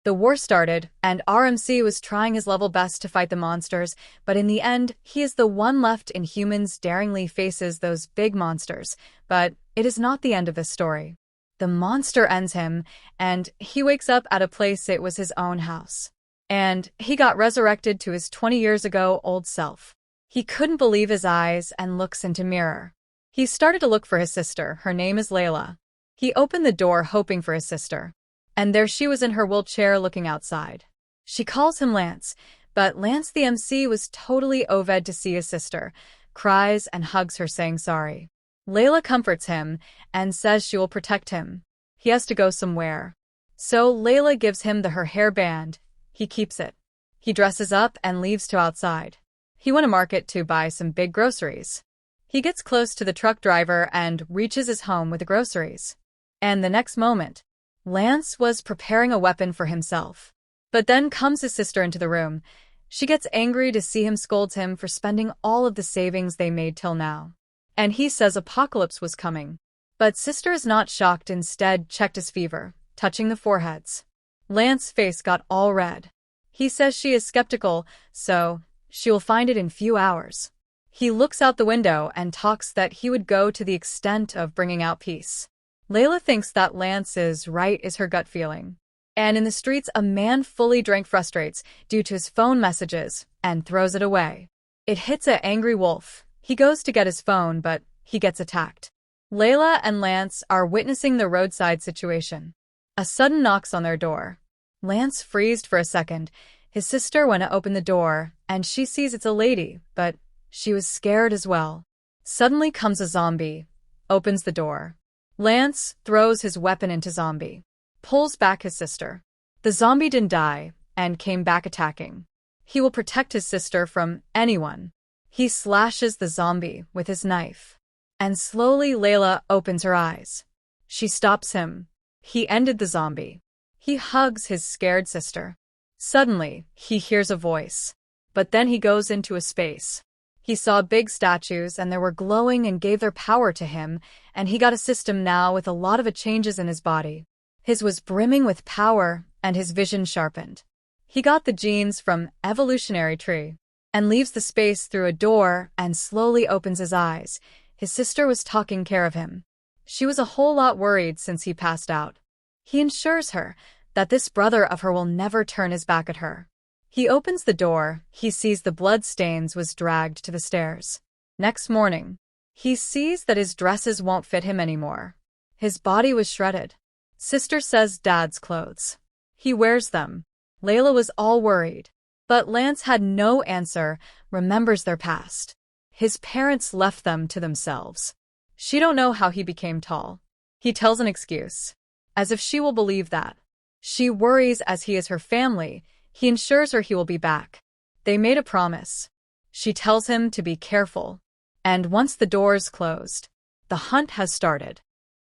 The war started, and RMC was trying his level best to fight the monsters, but in the end, he is the one left in humans daringly faces those big monsters. But it is not the end of the story. The monster ends him, and he wakes up at a place it was his own house. And he got resurrected to his 20 years ago old self. He couldn't believe his eyes and looks into mirror. He started to look for his sister. Her name is Layla. He opened the door hoping for his sister. And there she was in her wheelchair looking outside. She calls him Lance, but Lance the MC was totally oved to see his sister, cries and hugs her saying sorry. Layla comforts him and says she will protect him. He has to go somewhere. So Layla gives him her hairband. He keeps it. He dresses up and leaves to outside. He went to market to buy some big groceries. He gets close to the truck driver and reaches his home with the groceries. And the next moment, Lance was preparing a weapon for himself. But then comes his sister into the room. She gets angry to see him, scolds him for spending all of the savings they made till now. And he says apocalypse was coming. But sister is not shocked, instead checked his fever, touching the foreheads. Lance's face got all red. He says she is skeptical, so she will find it in few hours. He looks out the window and talks that he would go to the extent of bringing out peace. Layla thinks that Lance is right, is her gut feeling. And in the streets, a man fully drank frustrates due to his phone messages and throws it away. It hits an angry wolf. He goes to get his phone, but he gets attacked. Layla and Lance are witnessing the roadside situation. A sudden knocks on their door. Lance freezed for a second. His sister went to open the door, and she sees it's a lady, but she was scared as well. Suddenly comes a zombie, opens the door. Lance throws his weapon into zombie, pulls back his sister. The zombie didn't die and came back attacking. He will protect his sister from anyone. He slashes the zombie with his knife. And slowly Layla opens her eyes. She stops him. He ended the zombie. He hugs his scared sister. Suddenly, he hears a voice. But then he goes into a space. He saw big statues and they were glowing and gave their power to him, and he got a system now with a lot of changes in his body. His was brimming with power and his vision sharpened. He got the genes from evolutionary tree and leaves the space through a door and slowly opens his eyes. His sister was taking care of him. She was a whole lot worried since he passed out. He assures her that this brother of her will never turn his back at her. He opens the door, he sees the blood stains was dragged to the stairs. Next morning, he sees that his dresses won't fit him anymore. His body was shredded. Sister says dad's clothes. He wears them. Layla was all worried. But Lance had no answer, remembers their past. His parents left them to themselves. She don't know how he became tall. He tells an excuse, as if she will believe that. She worries as he is her family. He ensures her he will be back. They made a promise. She tells him to be careful. And once the doors closed, the hunt has started.